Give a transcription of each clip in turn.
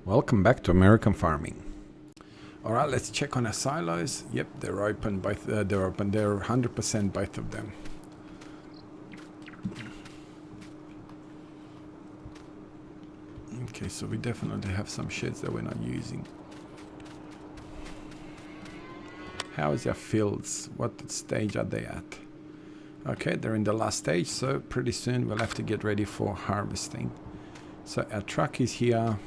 Welcome back to American farming. All right, let's check on our silos. Yep, they're open. Both they're open. They're 100% both of them. Okay, so we definitely have some sheds that we're not using. How is our fields? What stage are they at? Okay, they're in the last stage, so pretty soon we'll have to get ready for harvesting. So our truck is here.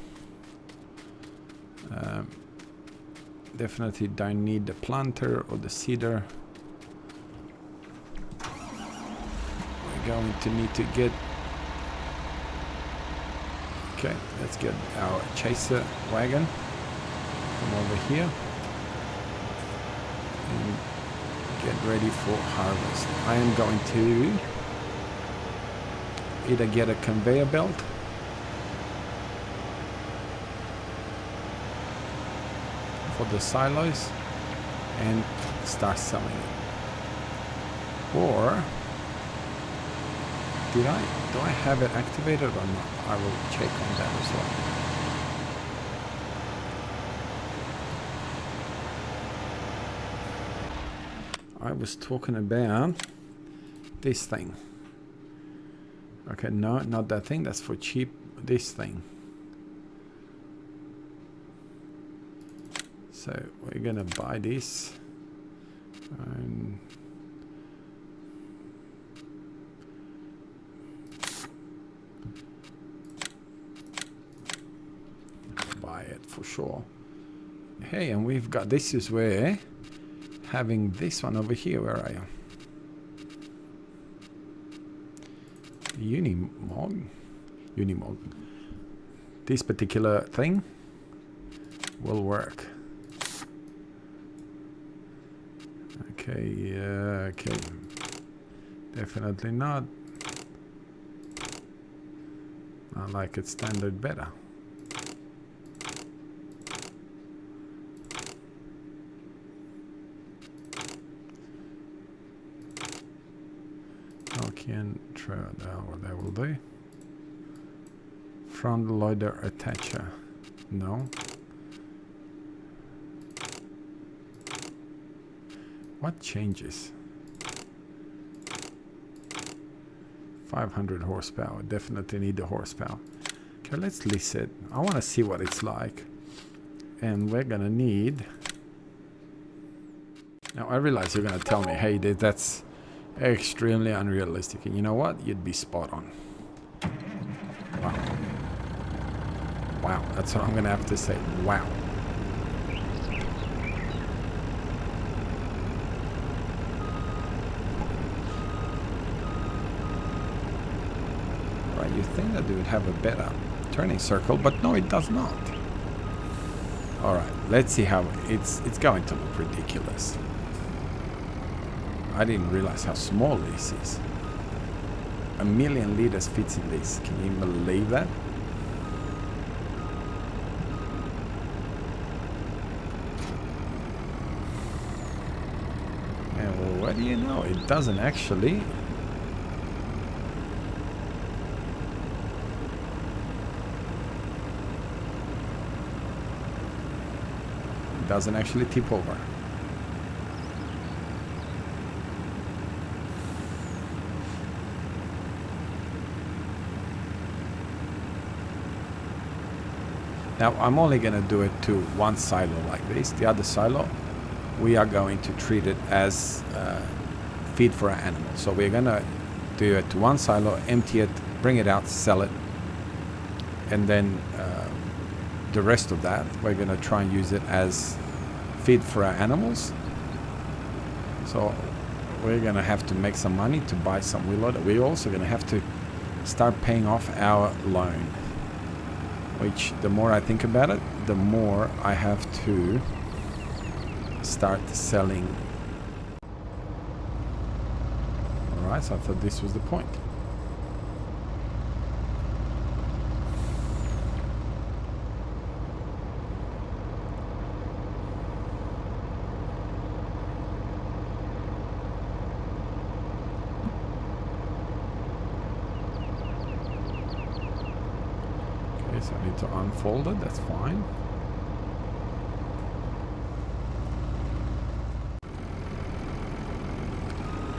Definitely don't need the planter or the seeder. We're going to need to get... Okay, let's get our chaser wagon from over here and get ready for harvest. I am going to either get a conveyor belt for the silos and start selling it, or do I have it activated or not? I will check on that as well. I was talking about this thing. Okay, no, not that thing, that's for cheap. This thing. So we're gonna buy this and buy it for sure. Hey, and we've got, this is where having this one over here, where are you? Unimog. This particular thing will work. Okay, okay. Definitely not. I like it standard better. Can try what that will do. Front loader attacher. No. What changes? 500 horsepower. Definitely need the horsepower. Okay, let's list it. I want to see what it's like. And we're gonna need... Now I realize you're gonna tell me, hey, that's extremely unrealistic. And you know what? You'd be spot on. Wow. Wow, that's what I'm gonna have to say. Wow. You think that it would have a better turning circle, but no, it does not. All right, let's see how it's going to look ridiculous. I didn't realize how small this is. 1 million liters fits in this. Can you believe that? And well, what do you know? It doesn't actually. Doesn't actually tip over. Now I'm only going to do it to one silo like this. The other silo, we are going to treat it as feed for our animals. So we're going to do it to one silo, empty it, bring it out, sell it, and then the rest of that we're going to try and use it as feed for our animals. So we're going to have to make some money to buy some wheel loader. We're also going to have to start paying off our loan, which the more I think about it, the more I have to start selling. Alright, so I thought this was the point. so I need to unfold it, that's fine.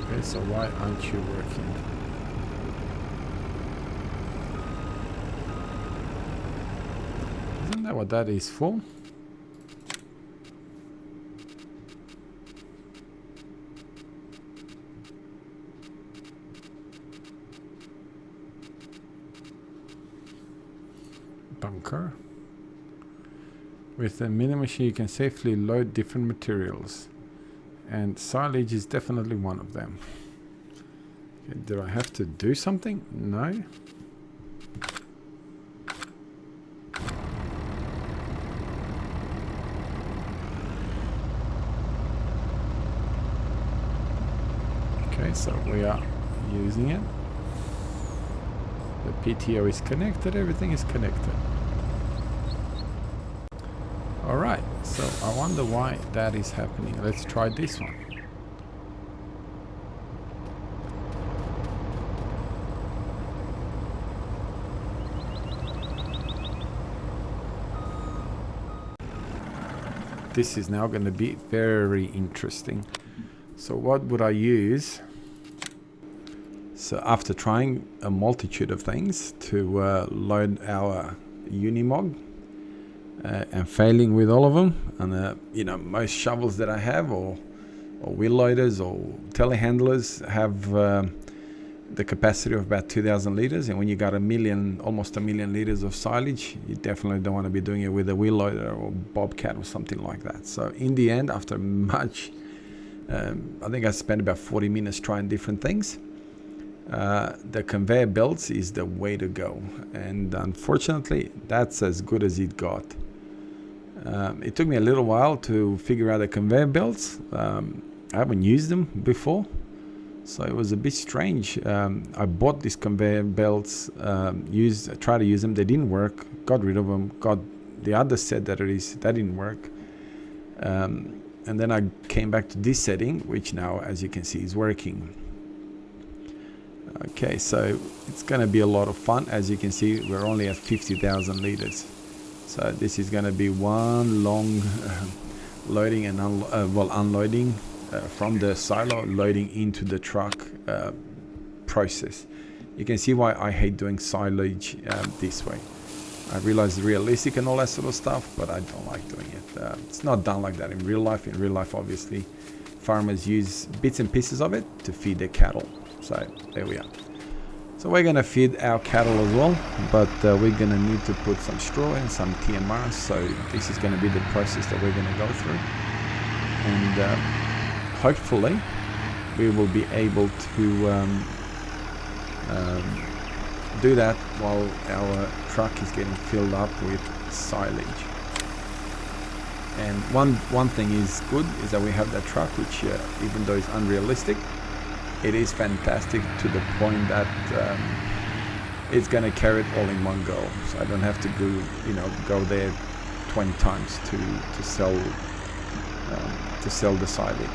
Okay, so why aren't you working? Isn't that what that is for? Bunker. With a mini machine you can safely load different materials, and silage is definitely one of them. Okay, do I have to do something? No. Okay, so we are using it. The PTO is connected, everything is connected. Alright, so I wonder why that is happening. Let's try this one. This is now going to be very interesting. So what would I use? So after trying a multitude of things to load our Unimog, and failing with all of them, and you know, most shovels that I have, or wheel loaders or telehandlers have the capacity of about 2,000 liters, and when you got almost a million liters of silage, you definitely don't want to be doing it with a wheel loader or bobcat or something like that. So in the end, after much, I think I spent about 40 minutes trying different things. The conveyor belts is the way to go, and unfortunately that's as good as it got. It took me a little while to figure out the conveyor belts. I haven't used them before, so it was a bit strange. I bought these conveyor belts, tried to use them, they didn't work, got rid of them, got the other set that didn't work, and then I came back to this setting, which now, as you can see, is working. Okay, so it's going to be a lot of fun. As you can see, we're only at 50,000 liters. So this is going to be one long loading and unloading from the silo, loading into the truck process. You can see why I hate doing silage this way. I realize it's realistic and all that sort of stuff, but I don't like doing it. It's not done like that in real life. In real life, obviously, farmers use bits and pieces of it to feed their cattle. So there we are. So we're going to feed our cattle as well, but we're going to need to put some straw and some TMR. So this is going to be the process that we're going to go through. And hopefully we will be able to do that while our truck is getting filled up with silage. And one thing is good is that we have that truck, which even though it's unrealistic, it is fantastic to the point that it's going to carry it all in one go. So I don't have to go there 20 times to sell the silage.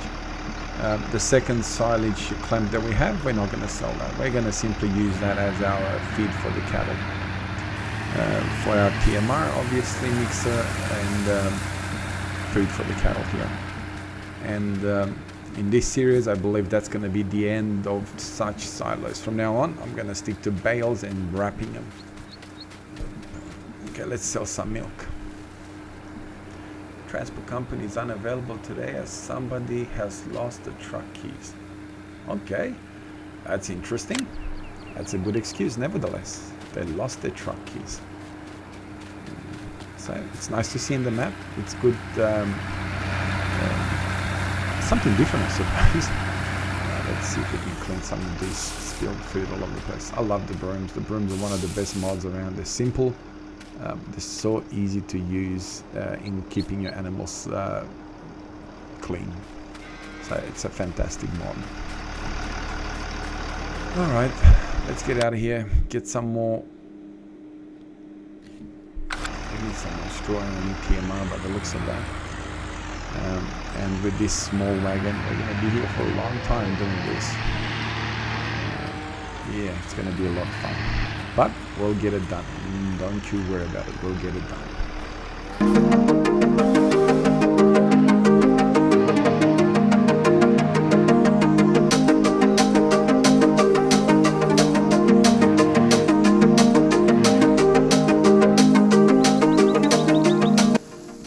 The second silage clamp that we have, we're not going to sell that. We're going to simply use that as our feed for the cattle. For our TMR, obviously, mixer and food for the cattle here. And in this series, I believe that's going to be the end of such silos. From now on, I'm going to stick to bales and wrapping them. Okay, let's sell some milk. Transport company is unavailable today as somebody has lost the truck keys. Okay, that's interesting. That's a good excuse, nevertheless. They lost their truck keys. So it's nice to see in the map. It's good. Something different, I suppose. Let's see if we can clean some of this spilled food all over the place. I love the brooms. The brooms are one of the best mods around. They're simple. They're so easy to use in keeping your animals clean. So it's a fantastic mod. Alright, let's get out of here. Get some more. We need some more straw and we need TMR by the looks of that. And with this small wagon, we're going to be here for a long time doing this. Yeah, it's going to be a lot of fun. But we'll get it done. Don't you worry about it. We'll get it done.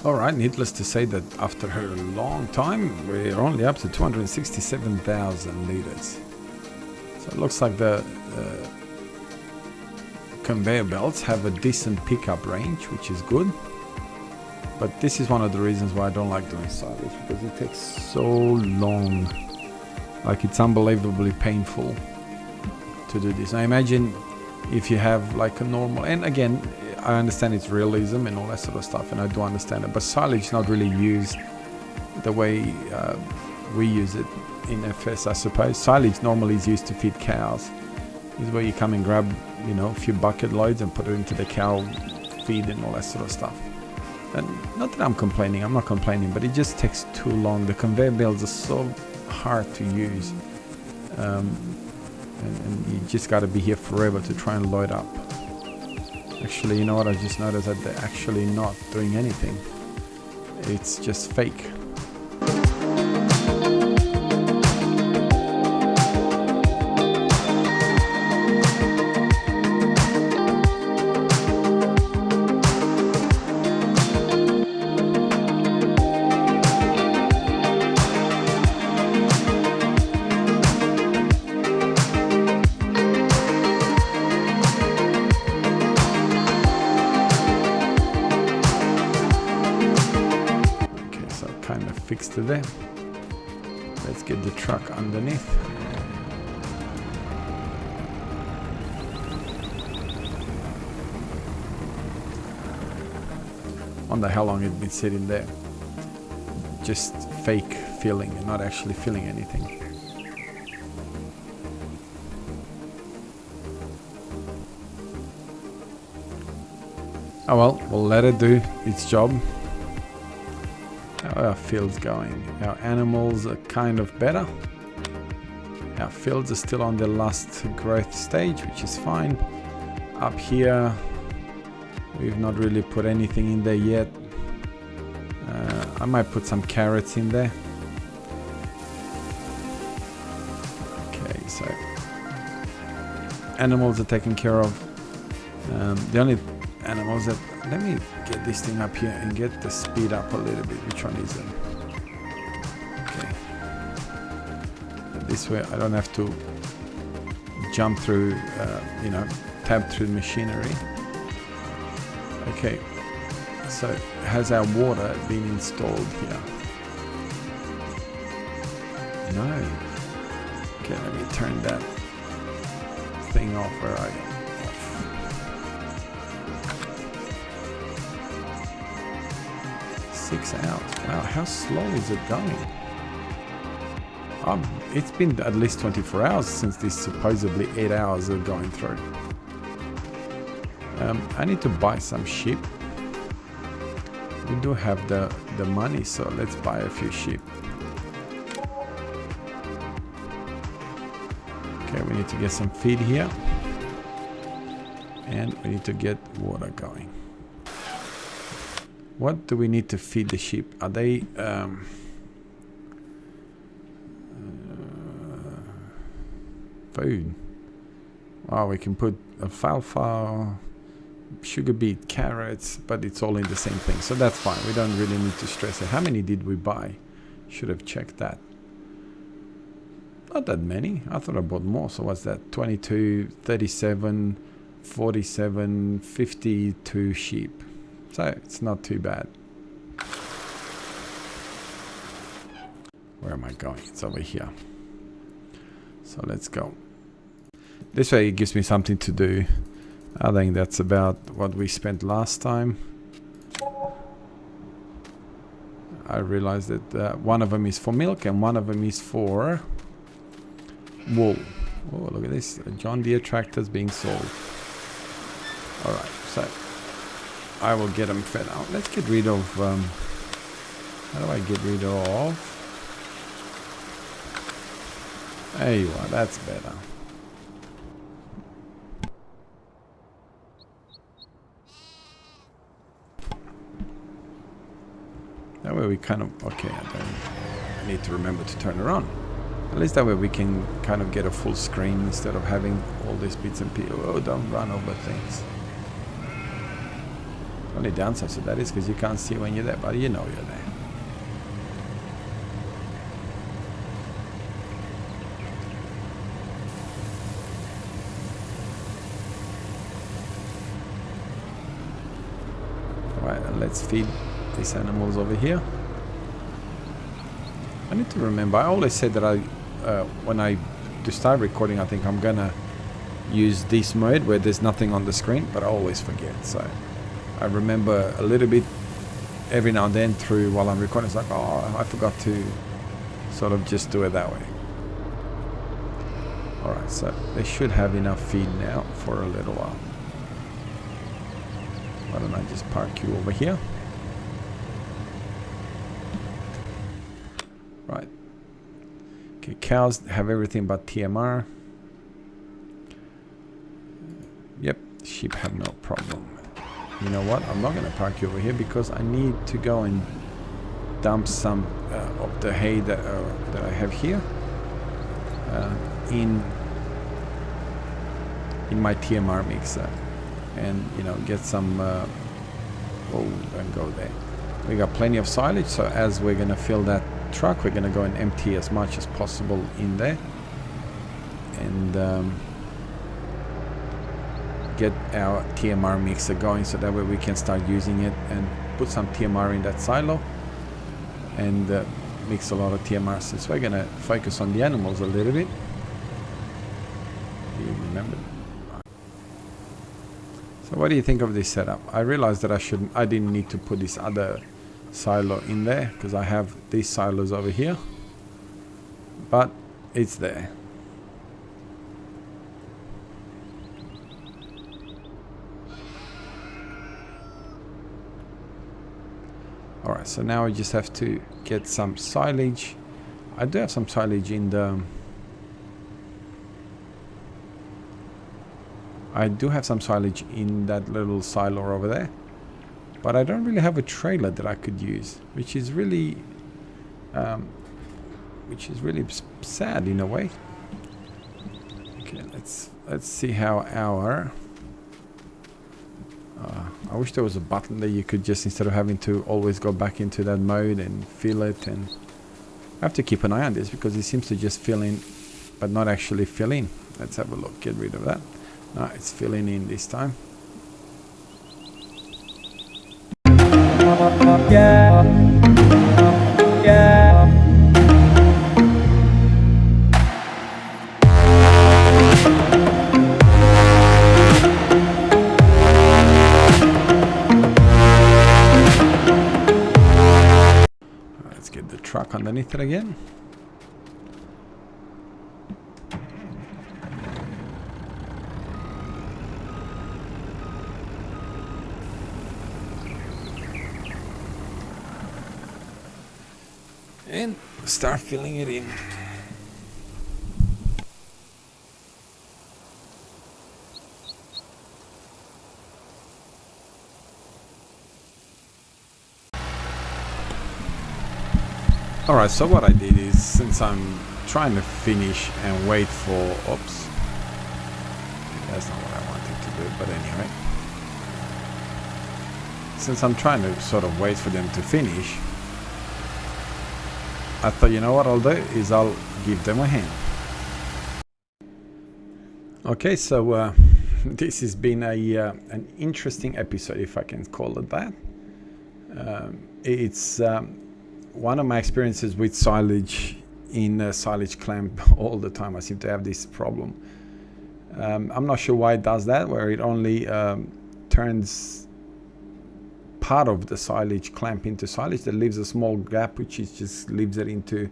Alright, needless to say that after a long time, we're only up to 267,000 liters. So it looks like the conveyor belts have a decent pickup range, which is good. But this is one of the reasons why I don't like doing silage, because it takes so long. Like, it's unbelievably painful to do this. I imagine if you have like a normal, and again, I understand it's realism and all that sort of stuff, and I do understand it, but silage is not really used the way we use it in FS, I suppose. Silage normally is used to feed cows. Is where you come and grab, you know, a few bucket loads and put it into the cow feed and all that sort of stuff. And not that I'm complaining, I'm not complaining, but it just takes too long. The conveyor belts are so hard to use, and you just got to be here forever to try and load up. Actually, you know what, I just noticed that they're actually not doing anything. It's just fake. Fixed it there. Let's get the truck underneath. Wonder how long it's been sitting there. Just fake filling and not actually filling anything. Oh well, we'll let it do its job. How are our fields going? Our animals are kind of better. Our fields are still on the last growth stage, which is fine. Up here, we've not really put anything in there yet. I might put some carrots in there. Okay, so animals are taken care of. The only animals that, let me get this thing up here and get the speed up a little bit. Which one is it? Okay. This way I don't have to jump through, you know, tab through the machinery. Okay. So has our water been installed here? No. Okay, let me turn that thing off. Where are you? 6 hours. Wow, how slow is it going? It's been at least 24 hours since these supposedly 8 hours are going through. I need to buy some sheep. We do have the money, so let's buy a few sheep. Okay, we need to get some feed here. And we need to get water going. What do we need to feed the sheep? Are they food? Well, we can put alfalfa, sugar beet, carrots, but it's all in the same thing, so that's fine. We don't really need to stress it. How many did we buy? Should have checked that. Not that many. I thought I bought more. So what's that? 22, 37, 47, 52 sheep. So it's not too bad. Where am I going? It's over here. So let's go. This way it gives me something to do. I think that's about what we spent last time. I realized that one of them is for milk and one of them is for wool. Oh, look at this. A John Deere tractor's being sold. Alright, so I will get them fed out. Let's get rid of... how do I get rid of... There you are, that's better. That way we kind of, okay, I need to remember to turn it on. At least that way we can kind of get a full screen instead of having all these bits and pieces. Oh, don't run over things. Only downside to that is because you can't see when you're there, but you know you're there. Alright, and let's feed these animals over here. I need to remember, I always said that when I to start recording, I think I'm gonna use this mode where there's nothing on the screen, but I always forget. So I remember a little bit every now and then through while I'm recording. It's like, oh, I forgot to sort of just do it that way. All right, so they should have enough feed now for a little while. Why don't I just park you over here? Right. Okay, cows have everything but TMR. Yep, sheep have no problem. You know what? I'm not going to park you over here because I need to go and dump some of the hay that I have here in my TMR mixer, and you know, get some. Oh, don't go there. We got plenty of silage, so as we're going to fill that truck, we're going to go and empty as much as possible in there, and get our TMR mixer going, so that way we can start using it and put some TMR in that silo and mix a lot of TMR. Since we're going to focus on the animals a little bit. Do you remember? So what do you think of this setup? I realized that I didn't need to put this other silo in there because I have these silos over here, but it's there. Alright, so now I just have to get some silage. I do have some silage in the... I do have some silage in that little silo over there, but I don't really have a trailer that I could use, which is really sad in a way. Okay, let's see how our... I wish there was a button that you could just, instead of having to always go back into that mode and fill it, and I have to keep an eye on this because it seems to just fill in but not actually fill in. Let's have a look, get rid of that. No, it's filling in this time. Let's get the truck underneath it again. And start filling it in. Alright, so what I did is, since I'm trying to finish and wait for... Oops. That's not what I wanted to do, but anyway. Since I'm trying to sort of wait for them to finish, I thought, you know what I'll do is I'll give them a hand. Okay, so this has been an interesting episode, if I can call it that. It's one of my experiences with silage in a silage clamp all the time. I seem to have this problem. I'm not sure why it does that, where it only turns part of the silage clamp into silage. That leaves a small gap, which is just leaves it into,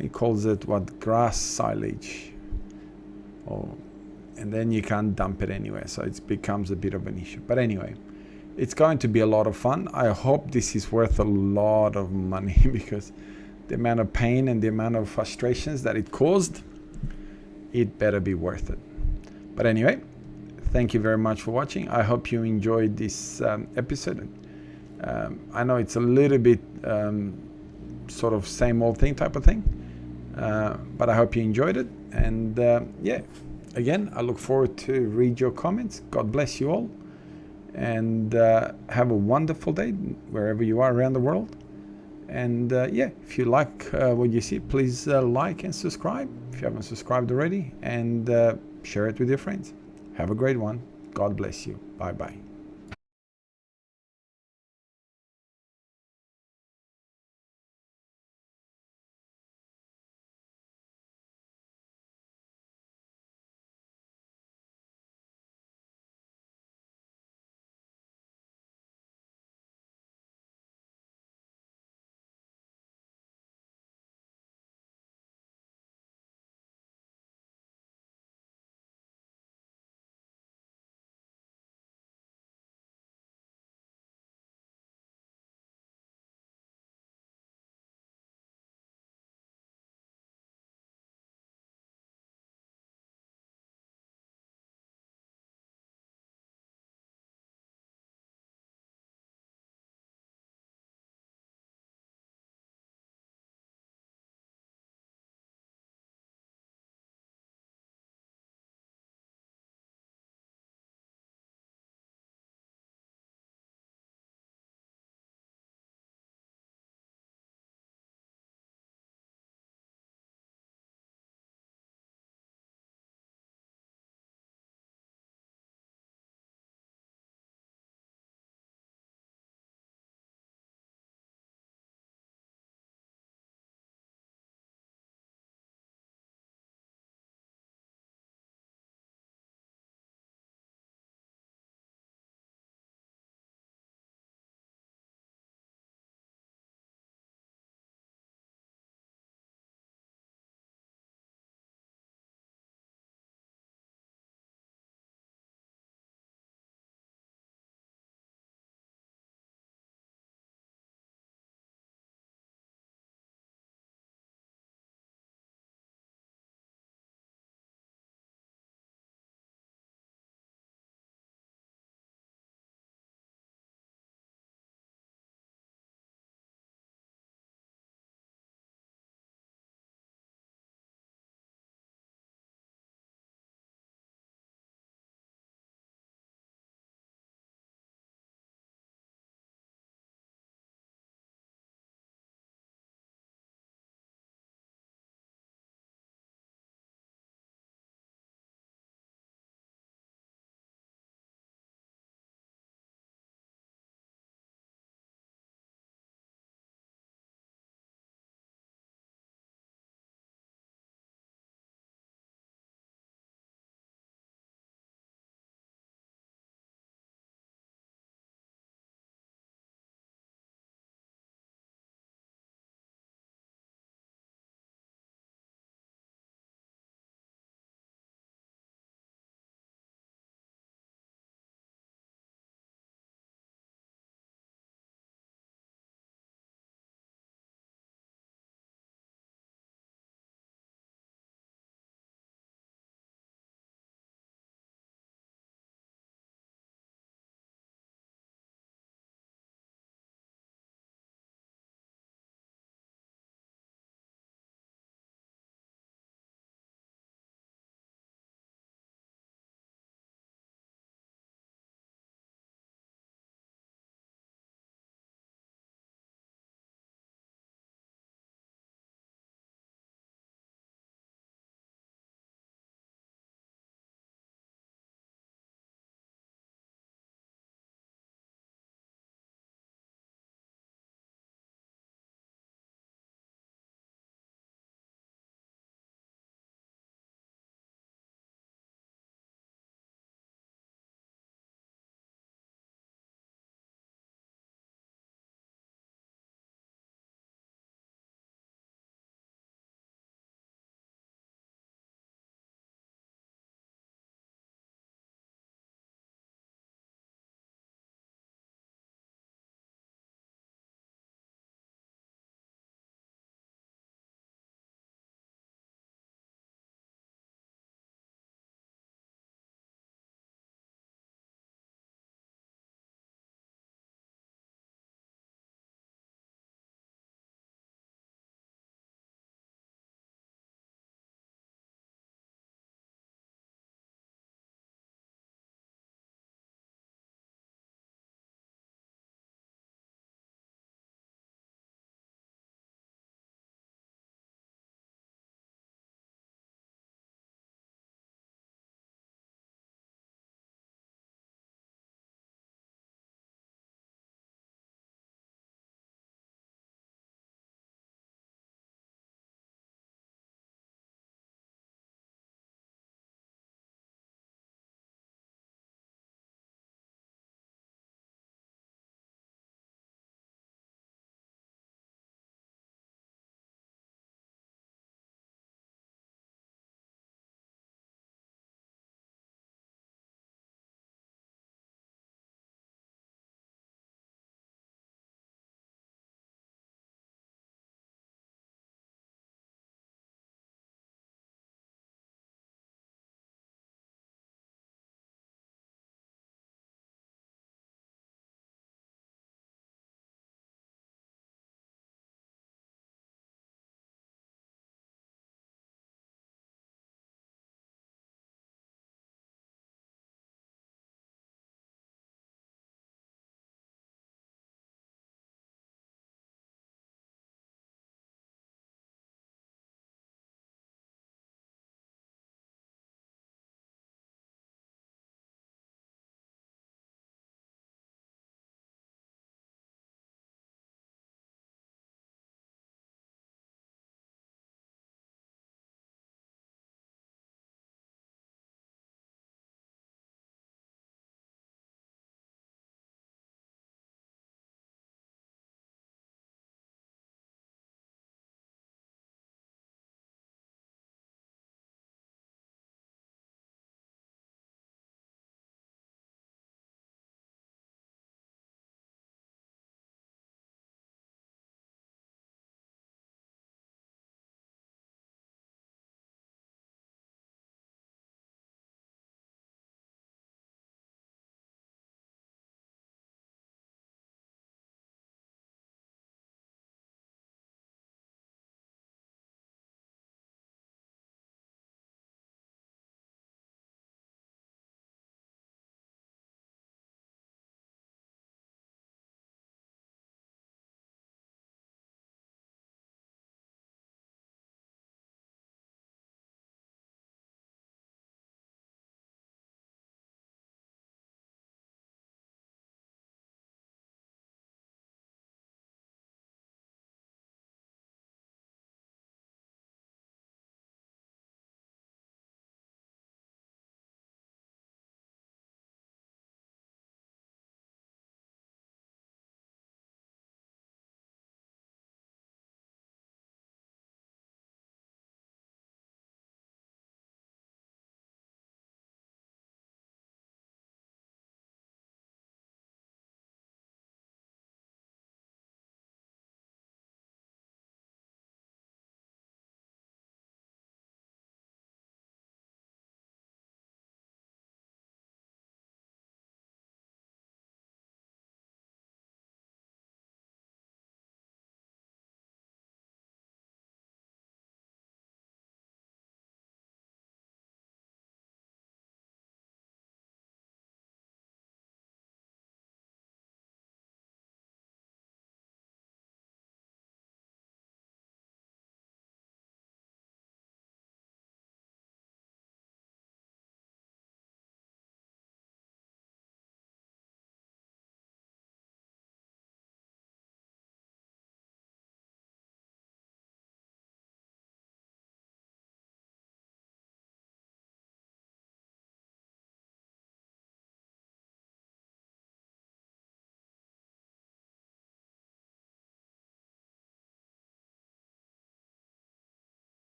he calls it what, grass silage, and then you can't dump it anywhere, so it becomes a bit of an issue. But anyway, it's going to be a lot of fun. I hope this is worth a lot of money because the amount of pain and the amount of frustrations that it caused, it better be worth it. But anyway, thank you very much for watching. I hope you enjoyed this episode. I know it's a little bit sort of same old thing type of thing, but I hope you enjoyed it. And yeah, again, I look forward to read your comments. God bless you all, and have a wonderful day wherever you are around the world. And yeah, if you like what you see, please like and subscribe if you haven't subscribed already, and share it with your friends. Have a great one. God bless you. Bye bye.